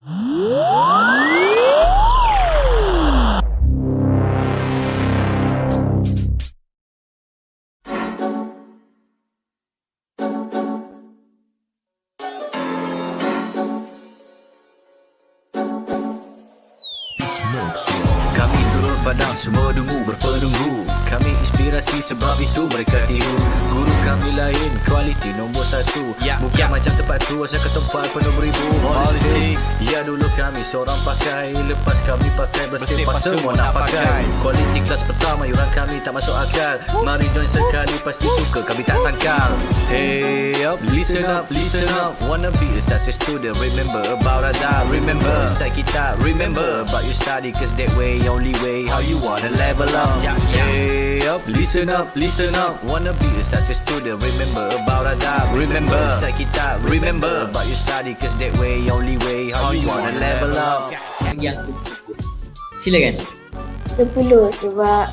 Kami turun padang, semua dungu berpenunggu. Kami inspirasi sebab itu mereka tiru. Guru kami lain, kualiti nombor 1. Bukan macam tempat tu, asal ke tempat penuh beribu politik. Ya dulu kami seorang pakai, lepas kami pakai bersih pas semua nak pakai. Kualiti kelas pertama, yuran kami tak masuk akal. Mari join sekali, pasti suka kami tak sangkal. Hey up, listen up, listen up. Wanna be a success student, remember about Ada. Remember inside kita, remember about you study, cause that way, only way, how you wanna level up. Hey up, listen up, listen up. Wanna be a success student, remember about Ada. Remember inside kita, remember about you study, cause that way, only way, how you wanna level up. Yang silakan. 10 sebab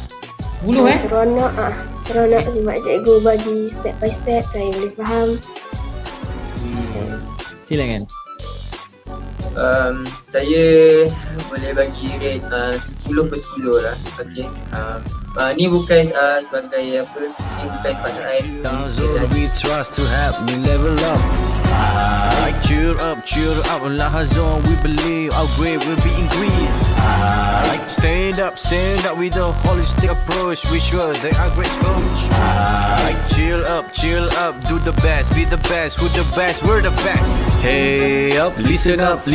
10 seronok sebab cikgu bagi step by step, saya boleh faham. Silakan. Saya boleh bagi rate 10 per 10 lah. Okay. Ni bukan sebagai apa, ni bukan pasangan. We trust to help me level up. Cheer up, Lahazon, we believe our grade will be increased. Stand up with a holistic approach. We sure they are great coach. Chill up, do the best, be the best, who the best, we're the best. Hey up, listen up,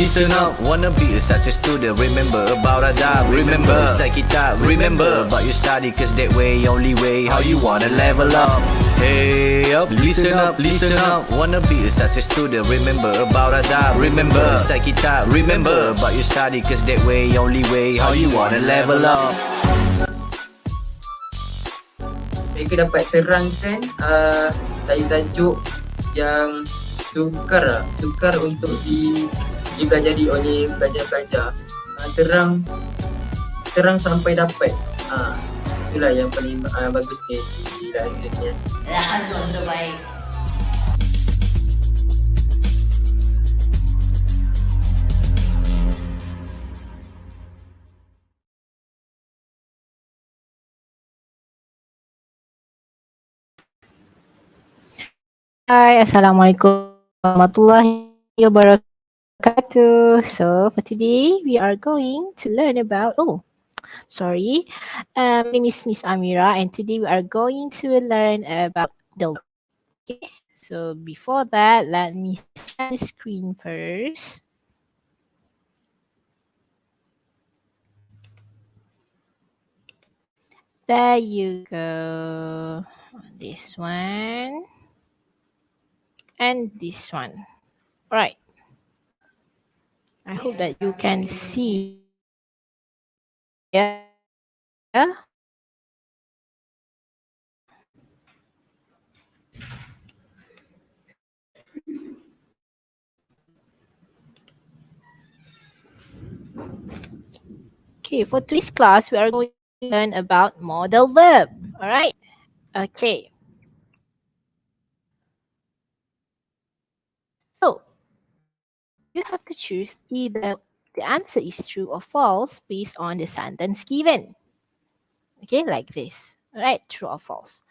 wanna be a success student, remember about Ada. Remember inside kita, remember about you study, cause that way, only way, how you wanna level up. Hey up, listen up, wanna be a success student, remember about Ada. Remember inside kita, remember about you study, cause that way, only way, how you wanna level up. Mereka dapat terangkan tajuk yang sukar untuk dipelajari oleh pelajar-pelajar. Terang sampai dapat. Itulah yang paling bagus di hasilnya. Rahazon terbaik. Hi, Assalamualaikum warahmatullahi wabarakatuh. So for today, we are going to learn about, my name is Miss Amira, and today we are going to learn about the, okay. So before that, let me share the screen first. There you go. This one. And this one. All right. I hope that you can see. Yeah. Okay, for today's class, we are going to learn about modal verb. All right. Okay. So, you have to choose either the answer is true or false based on the sentence given. Okay, like this. All right, true or false.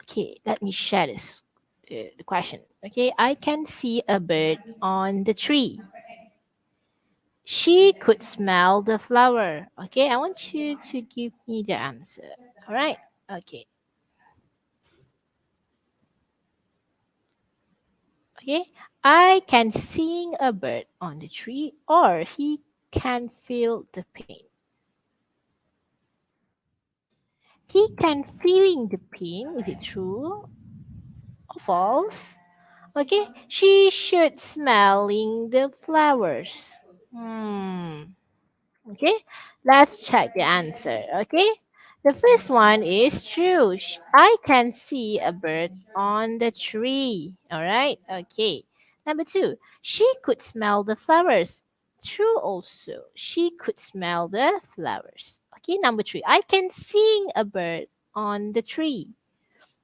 Okay, let me share this, the question. Okay, I can see a bird on the tree. She could smell the flower. Okay, I want you to give me the answer. All right, okay. Okay, I can see a bird on the tree, or he can feel the pain. He can feeling the pain. Is it true or false? Okay, she should smelling the flowers. Okay, let's check the answer. Okay, the first one is true. I can see a bird on the tree. All right, okay. Number 2, she could smell the flowers. True also. She could smell the flowers. Okay, number 3, I can see a bird on the tree.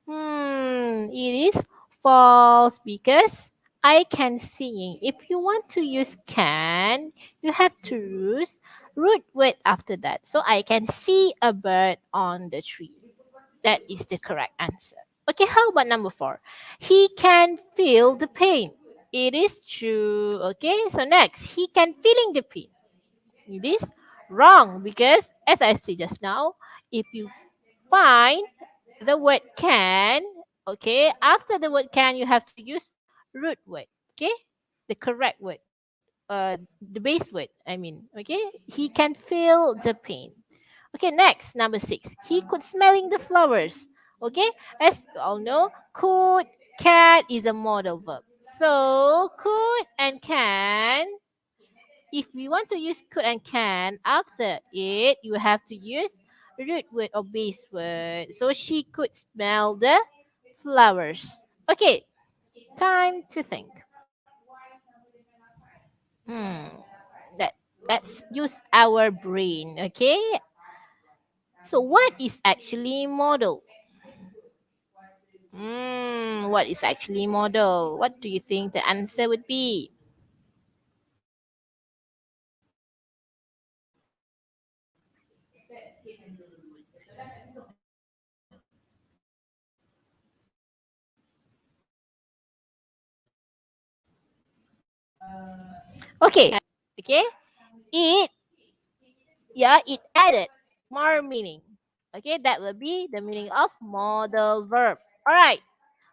It is false because I can sing. If you want to use can, you have to use root word after that. So I can see a bird on the tree. That is the correct answer. Okay, how about number 4? He can feel the pain. It is true. Okay, so next, he can feeling the pain. It is wrong because as I said just now, if you find the word can, okay, after the word can, you have to use root word, okay, the correct word, the base word, I mean, okay, he can feel the pain. Okay, next, number 6, he could smelling the flowers. Okay, as you all know, could, can is a modal verb. So could and can, if we want to use could and can after it, you have to use root word or base word. So she could smell the flowers. Okay, time to think. Hmm. That let's use our brain. Okay. So what is actually model? What is actually model? What do you think the answer would be? Okay. Okay. It, yeah, it added more meaning. Okay, that will be the meaning of modal verb. All right.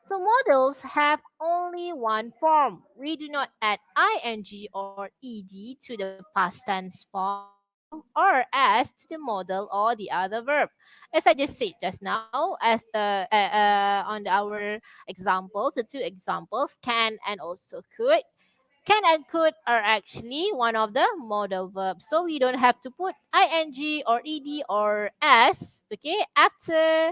So modals have only one form. We do not add ing or ed to the past tense form or s to the modal or the other verb. As I just said just now, as on our examples, the two examples, can and also could. Can and could are actually one of the modal verbs. So we don't have to put ing or ed or s, okay, after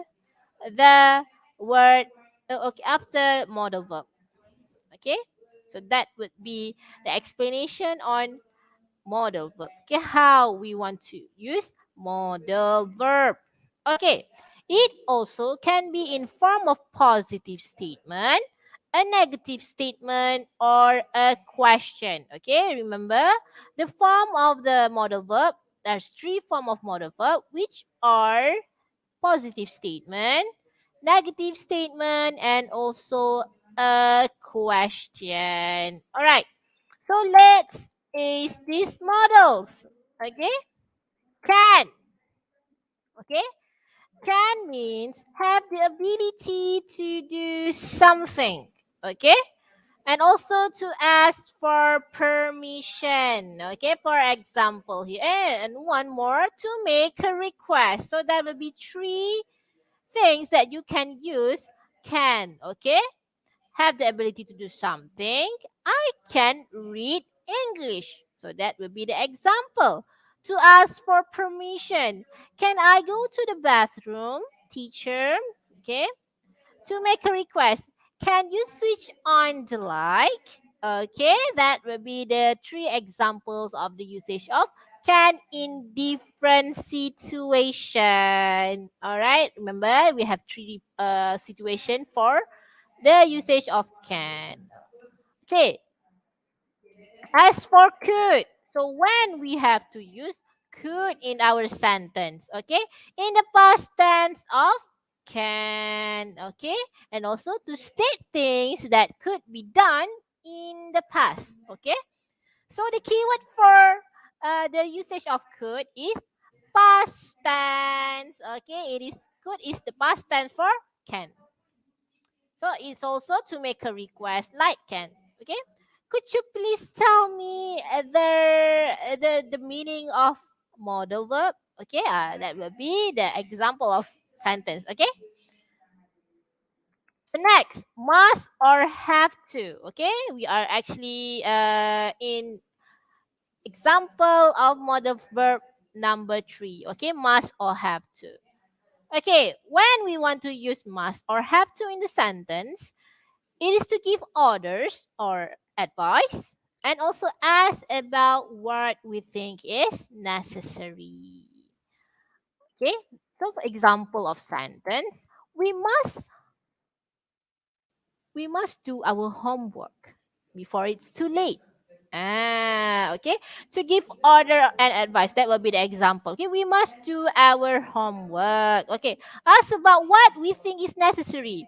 the word, okay, after modal verb. Okay, so that would be the explanation on modal verb. Okay, how we want to use modal verb. Okay, it also can be in form of positive statement, a negative statement, or a question. Okay, remember the form of the modal verb. There's three form of modal verb, which are positive statement, negative statement, and also a question. All right. So let's is these models. Okay. Can. Okay. Can means have the ability to do something. Okay. And also to ask for permission. Okay. For example here. And one more to make a request. So that will be three things that you can use can, okay? Have the ability to do something. I can read English. So that would be the example. To ask for permission. Can I go to the bathroom, teacher? Okay. To make a request, can you switch on the light? Okay, that will be the three examples of the usage of can in different situation. All right, remember we have three situation for the usage of can. Okay, as for could, so when we have to use could in our sentence, okay, in the past tense of can, okay, and also to state things that could be done in the past, okay. So the keyword for the usage of could is past tense, okay. It is could is the past tense for can. So it's also to make a request like can. Okay. Could you please tell me the meaning of modal verb? Okay, that will be the example of sentence. Okay. So next, must or have to. Okay, we are actually in example of modal verb number 3. Okay, must or have to. Okay, when we want to use must or have to in the sentence, it is to give orders or advice and also ask about what we think is necessary. Okay, so for example of sentence, we must we must do our homework. before it's too late. Okay. To give order and advice, that will be the example. Okay, we must do our homework. Okay, ask about what we think is necessary.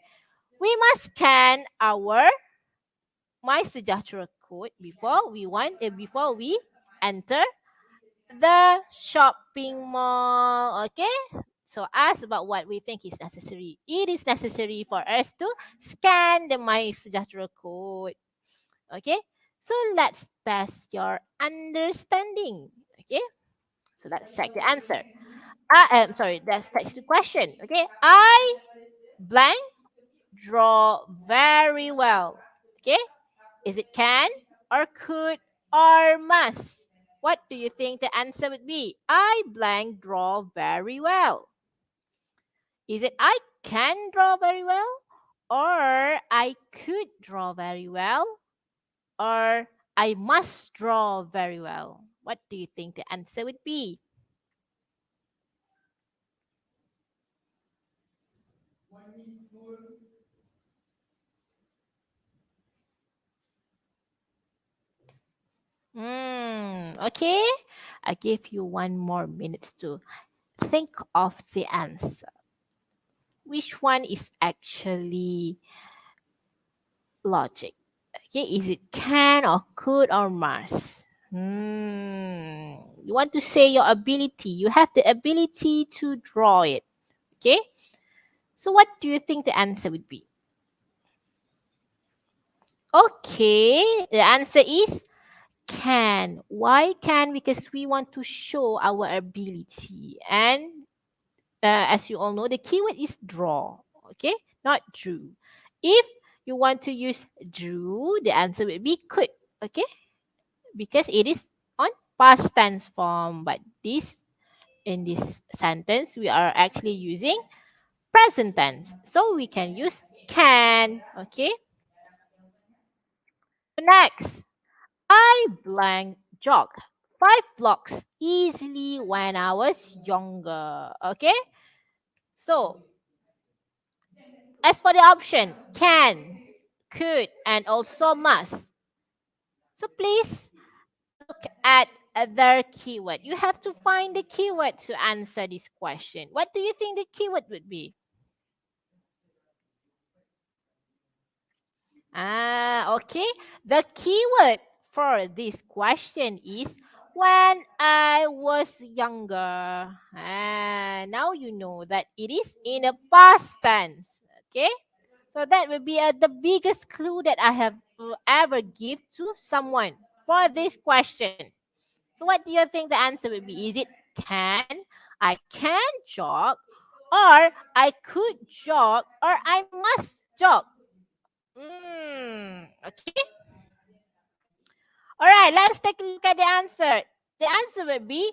We must scan our My Sejahtera code before we enter the shopping mall. Okay, so ask about what we think is necessary. It is necessary for us to scan the My Sejahtera code. Okay, so let's test your understanding. Okay, so let's check the answer. Sorry, let's check the question. Okay, I blank draw very well. Okay, is it can or could or must? What do you think the answer would be? I blank draw very well. Is it I can draw very well, or I could draw very well, or I must draw very well? What do you think the answer would be? Okay. I give you 1 more minute to think of the answer. Which one is actually logic? Okay, is it can or could or must? You want to say your ability. You have the ability to draw it. Okay. So what do you think the answer would be? Okay, the answer is can. Why can? Because we want to show our ability. And as you all know, the keyword is draw. Okay, not drew. If you want to use drew, the answer will be could. Okay, because it is on past tense form. But in this sentence, we are actually using present tense. So we can use can. Okay. Next, I blank jog 5 blocks easily when I was younger. Okay. So as for the option can, could, and also must. So please look at other keyword. You have to find the keyword to answer this question. What do you think the keyword would be? Okay. The keyword for this question is when I was younger. Now you know that it is in a past tense. Okay. So that will be the biggest clue that I have ever give to someone for this question. So what do you think the answer will be? Is it can, I can jog, or I could jog, or I must jog? Okay. All right, let's take a look at the answer. The answer would be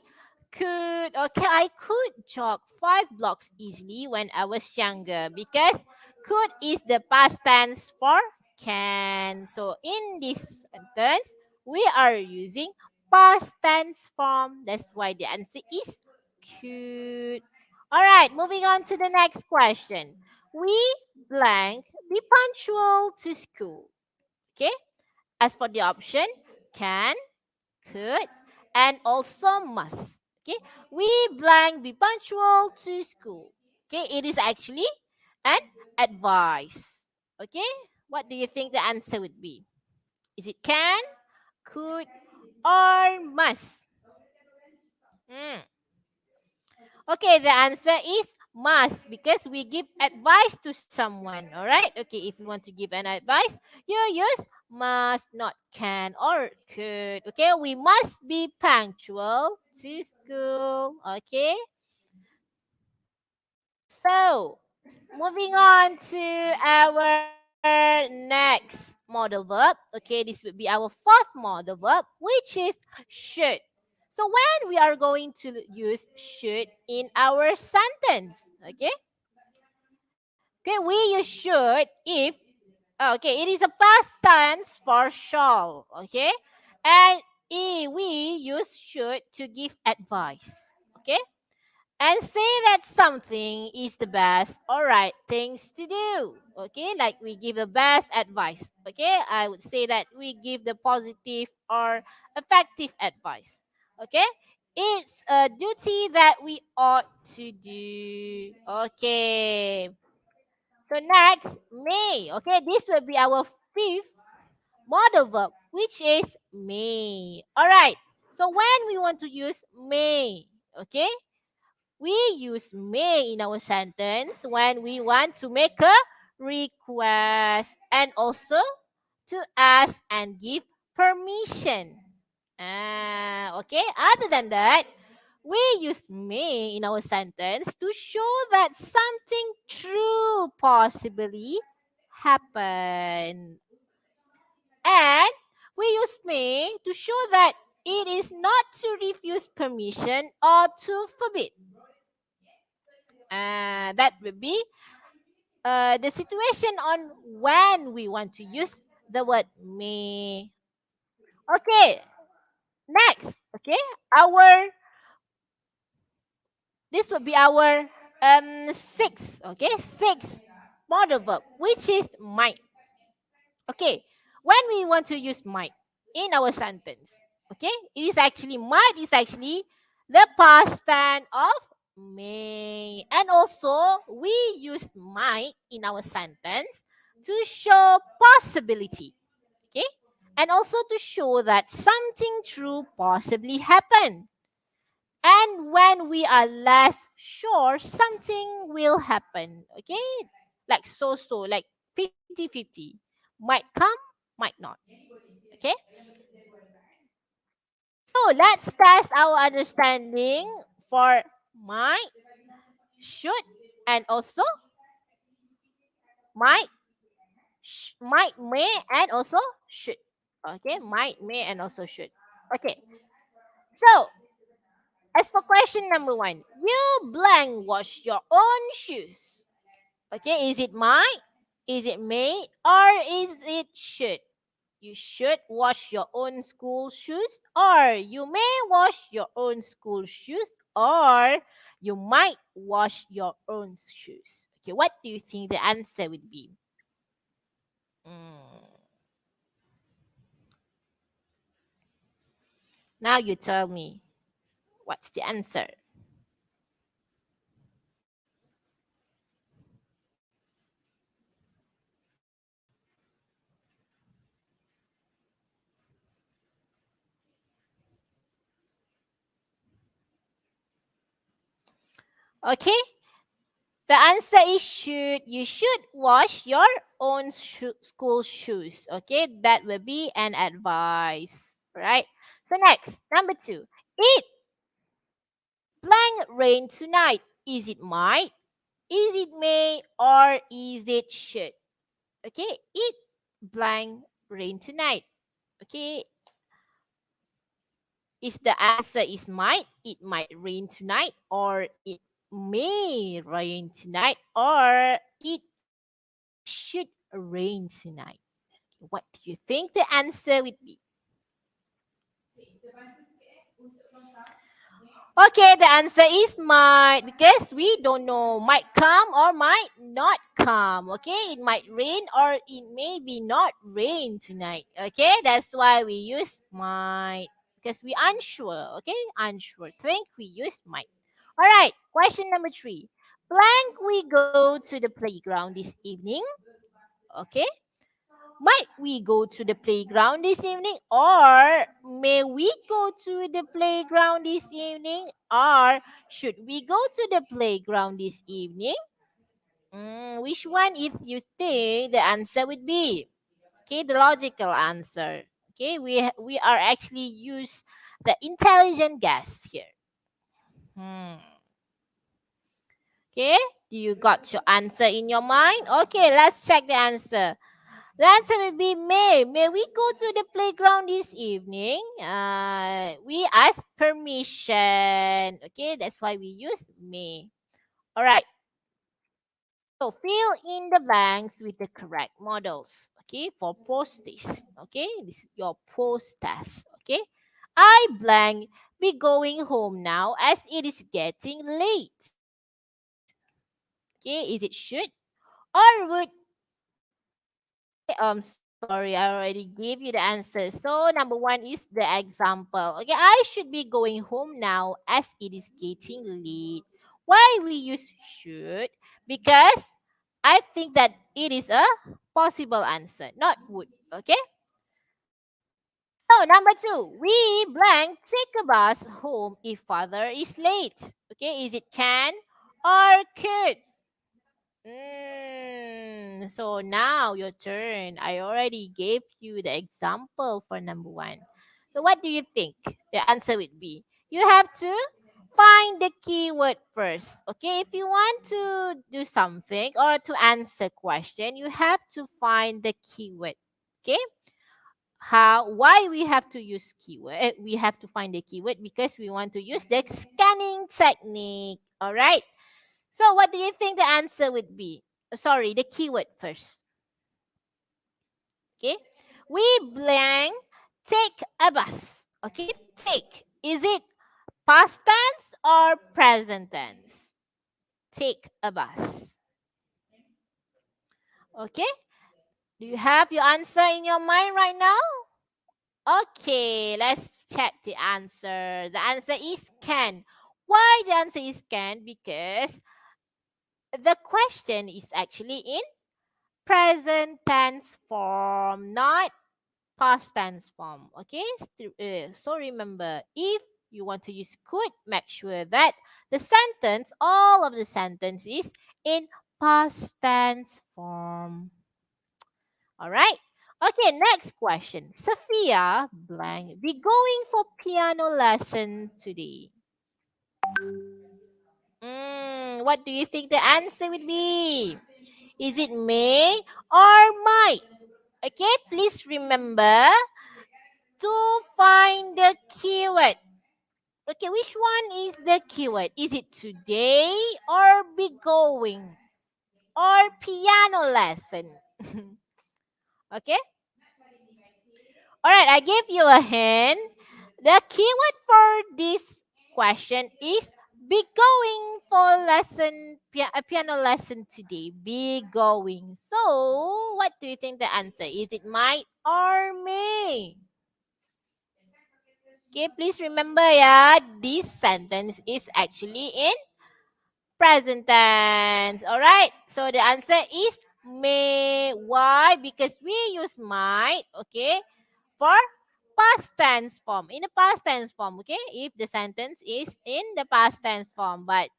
I could jog 5 blocks easily when I was younger because could is the past tense for can. So in this sentence, we are using past tense form. That's why the answer is could. All right, moving on to the next question. We blank be punctual to school. Okay. As for the option, can, could, and also must. Okay, we blank be punctual to school. Okay, it is actually an advice. Okay, what do you think the answer would be? Is it can, could, or must? Okay, the answer is must because we give advice to someone. All right. Okay, if you want to give an advice, you use must, not can or could. Okay, we must be punctual to school. Okay. So, moving on to our next model verb. Okay, this would be our fourth model verb, which is should. So when we are going to use should in our sentence, okay, we use should if okay, it is a past tense for shall, okay, and we use should to give advice, okay. and say that something is the best or right things to do. Okay, like we give the best advice. Okay, I would say that we give the positive or effective advice. Okay, it's a duty that we ought to do. Okay, so next, may. Okay, this will be our fifth modal verb, which is may. All right, so when we want to use may, okay, we use may in our sentence when we want to make a request and also to ask and give permission. Okay, other than that, we use may in our sentence to show that something true possibly happened. And we use may to show that it is not to refuse permission or to forbid. That will be the situation on when we want to use the word may. Okay, next. Okay, our this will be our sixth. Okay, sixth modal verb, which is might. Okay, when we want to use might in our sentence, okay, it is actually might is actually the past tense of may, and also we use might in our sentence to show possibility, okay, and also to show that something true possibly happened. And when we are less sure, something will happen, okay, like like 50-50, might come, might not. Okay, so let's test our understanding for might, should, and also might, might, may, and also should. Okay, might, may, and also should. Okay, so as for question number one, you blank wash your own shoes. Okay, is it might, is it may, or is it should? You should wash your own school shoes, or you may wash your own school shoes, or you might wash your own shoes. Okay, what do you think the answer would be? Mm. Now you tell me what's the answer. Okay, the answer is should. You should wash your own school shoes. Okay, that will be an advice. Right. So next, number two. It blank rain tonight. Is it might? Is it may? Or is it should? Okay, it blank rain tonight. Okay, if the answer is might, it might rain tonight, or it may rain tonight, or it should rain tonight. What do you think the answer would be? Okay, the answer is might, because we don't know might come or might not come. Okay, it might rain or it may be not rain tonight. Okay, that's why we use might, because we unsure. Okay, unsure. Think we use might. All right, question number three. Blank, we go to the playground this evening. Okay, might we go to the playground this evening, or may we go to the playground this evening, or should we go to the playground this evening? Which one if you think the answer would be? Okay, the logical answer. Okay, we are actually use the intelligent guess here. Okay, do you got your answer in your mind? Okay, let's check the answer. The answer will be may. May we go to the playground this evening? We ask permission. Okay, that's why we use may. All right. So fill in the blanks with the correct models. Okay, for post this. Okay, this is your post test. Okay, I blank be going home now as it is getting late? Okay, is it should or would? Okay, sorry, I already gave you the answer. So number one is the example. Okay, I should be going home now as it is getting late. Why we use should? Because I think that it is a possible answer, not would. Okay. So number two, we blank take a bus home if father is late. Okay, is it can or could? So now your turn. I already gave you the example for number one. So what do you think the answer would be? You have to find the keyword first. Okay, if you want to do something or to answer question, you have to find the keyword. Okay, how why we have to use keyword? We have to find the keyword because we want to use the scanning technique. All right. So what do you think the answer would be? Sorry, the keyword first. Okay. We blank take a bus. Okay. Take. Is it past tense or present tense? Take a bus. Okay. Do you have your answer in your mind right now? Okay, let's check the answer. The answer is can. Why the answer is can? Because the question is actually in present tense form, not past tense form. Okay, so remember, if you want to use could, make sure that the sentence, all of the sentence is in past tense form. All right. Okay, next question. Sophia blank be going for piano lesson today. What do you think the answer would be? Is it may or might? Okay, please remember to find the keyword. Okay, which one is the keyword? Is it today or be going or piano lesson? Okay. All right, I give you a hint. The keyword for this question is be going for a piano lesson today. Be going. So, what do you think the answer? Is it might or may? Okay, please remember, yeah, this sentence is actually in present tense. All right. So the answer is may. Why? Because we use might, okay, for past tense form. In the past tense form, okay, if the sentence is in the past tense form. But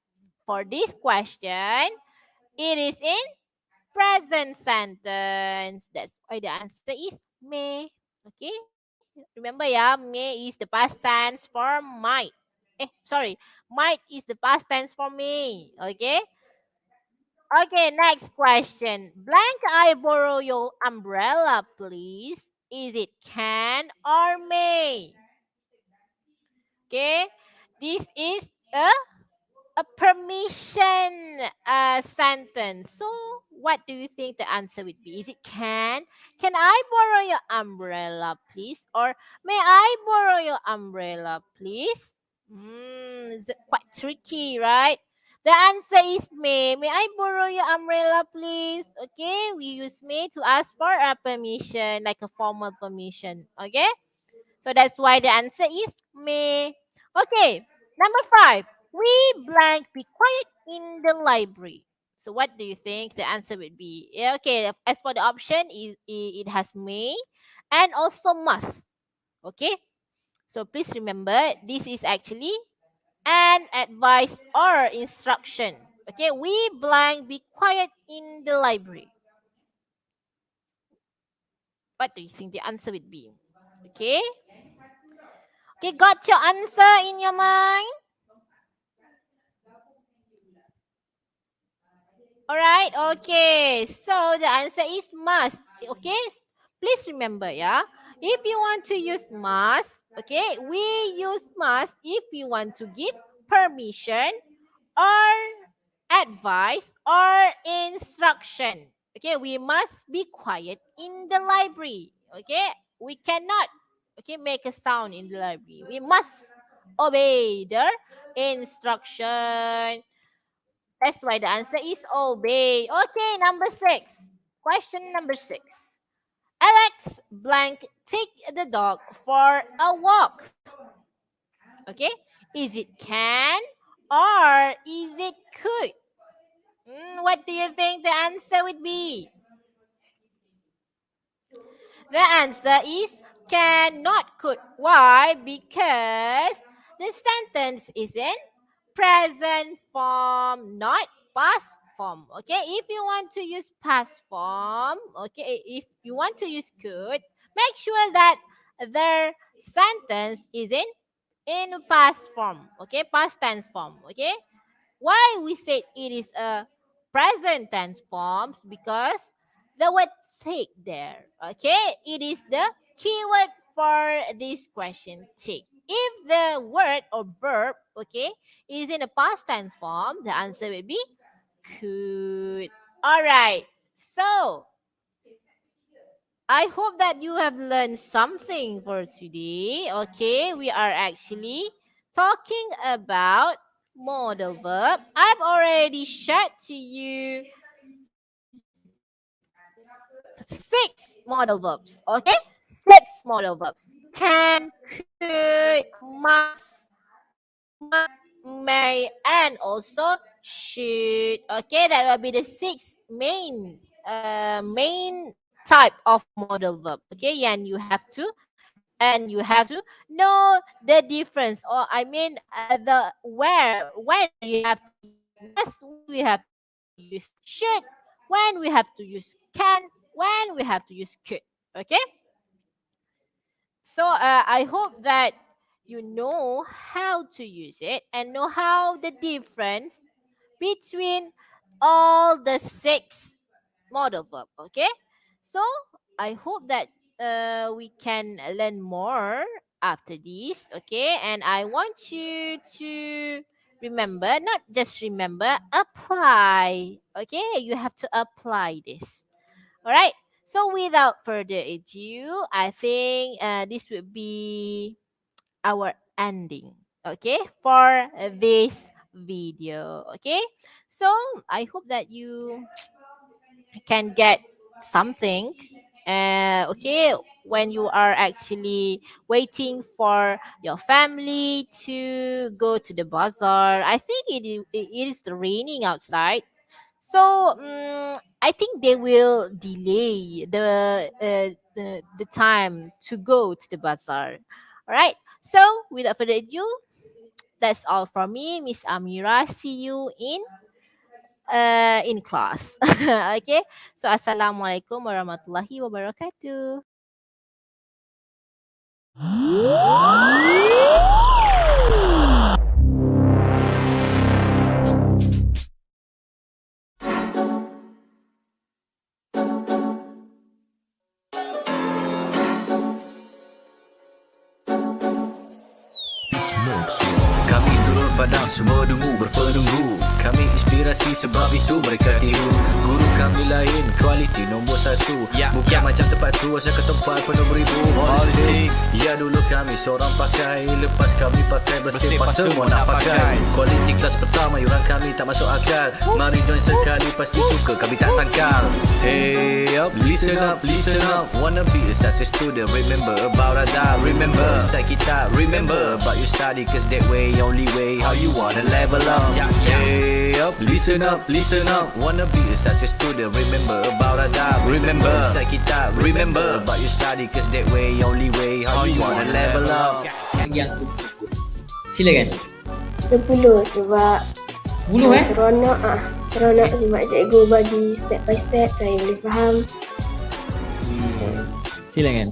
for this question, it is in present sentence. That's why the answer is may. Okay. Remember, yeah, may is the past tense for might. Sorry. Might is the past tense for me. Okay. Okay, next question. Blank, I borrow your umbrella, please. Is it can or may? Okay. This is a permission sentence. So, what do you think the answer would be? Is it can? Can I borrow your umbrella, please? Or may I borrow your umbrella, please? It's quite tricky, right? The answer is may. May I borrow your umbrella, please? Okay, we use may to ask for a permission, like a formal permission. Okay, so that's why the answer is may. Okay, number five. We blank be quiet in the library. So what do you think the answer would be? Yeah, okay, as for the option, it has may and also must. Okay, so please remember this is actually an advice or instruction. Okay, we blank be quiet in the library. What do you think the answer would be? Okay. Okay, got your answer in your mind? All right, okay. So the answer is must. Okay, please remember, yeah. If you want to use must, okay, we use must if you want to give permission or advice or instruction. Okay, we must be quiet in the library. Okay, we cannot, okay, make a sound in the library. We must obey the instruction. That's why the answer is obey. Okay, number 6. Question number 6. Alex blank take the dog for a walk. Okay, is it can or is it could? What do you think the answer would be? The answer is cannot could. Why? Because the sentence is in present form, not past form. Okay, if you want to use past form, okay, if you want to use could, make sure that the sentence is in past form. Okay, past tense form. Okay, why we said it is a present tense form? Because the word take there. Okay, it is the keyword for this question, take. If the word or verb, okay, is in a past tense form, the answer will be could. All right. So I hope that you have learned something for today. Okay, we are actually talking about modal verb. I've already shared to you 6 modal verbs. Okay, 6 modal verbs: can, could, must, may, and also should. Okay, that will be the 6 main type of modal verb. Okay, and you have to know the difference, or I mean the where, when you have to use must, when we have to use should, when we have to use can, when we have to use could. Okay, so I hope that you know how to use it and know how the difference between all the 6 modal verb. Okay, so I hope that we can learn more after this. Okay, and I want you to remember, not just remember, apply. Okay, you have to apply this. All right, so without further ado, I think this would be our ending, okay, for this video. Okay, so I hope that you can get something, okay, when you are actually waiting for your family to go to the bazaar. I think it is raining outside, so I think they will delay the time to go to the bazaar. All right, so without further ado, that's all from me, Miss Amira. See you in class. Okay, so assalamualaikum warahmatullahi wabarakatuh. Kami turun padang, semua dungu berpenunggu. Kami inspirasi sebab itu mereka tiru. Guru kami lain, kualiti nombor 1. Bukan macam tempat tu, asal ke tempat penuh beribu. Politik, ya dulu kami seorang pakai. Lepas kami pakai bersih, pas semua nak pakai. Kualiti kelas pertama, yuran kami tak masuk akal. Mari join sekali, pasti suka kami tak sangkal. Hey up, listen up, listen up. Wanna be a success student, remember about AMIRA. Remember, inside kita, remember about your study. Cause that way, only way, how you wanna level up. Hey up, listen up, listen up. Wanna be a success student, remember about AMIRA. Remember, inside kita, remember about your study. Cause that way, only way, how you wanna level up. Yang tersebut. Silakan. 10 sebab 10 seronok seronok sebab cikgu bagi step by step, saya boleh faham. Silakan.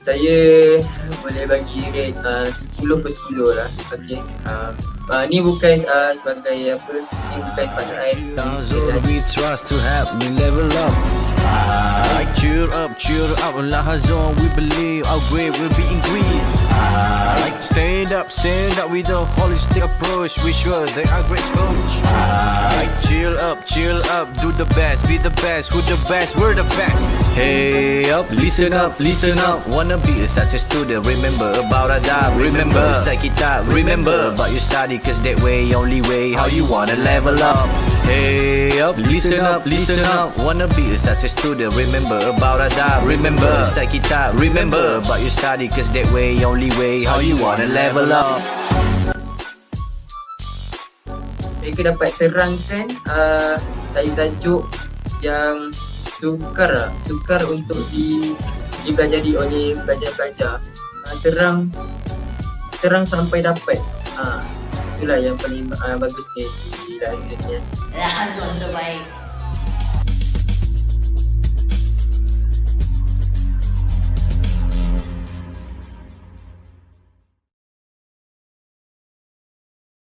Saya boleh bagi rate 10 per 10 lah. Okay. Ni bukan sebagai apa, ni bukan pada air. We trust to help me level up. Cheer up, Lahazon, we believe our grade will be increased. Stand up with a holistic approach. We sure they are great coach. Chill up, do the best, be the best, who the best, we're the best. Hey up, listen up, wanna be a success student, remember about adab, remember inside kitab, remember about your study, cause that way, only way, how you wanna level up. Hey up, listen up, wanna be a success student, remember about adab, remember inside kitab, remember about your study, cause that way, only way, how you wanna level up. Mereka dapat terangkan tajuk yang sukar untuk dipelajari oleh pelajar-pelajar. Terang sampai dapat. Itulah yang paling bagusnya di dalam dunia. Lahazon terbaik.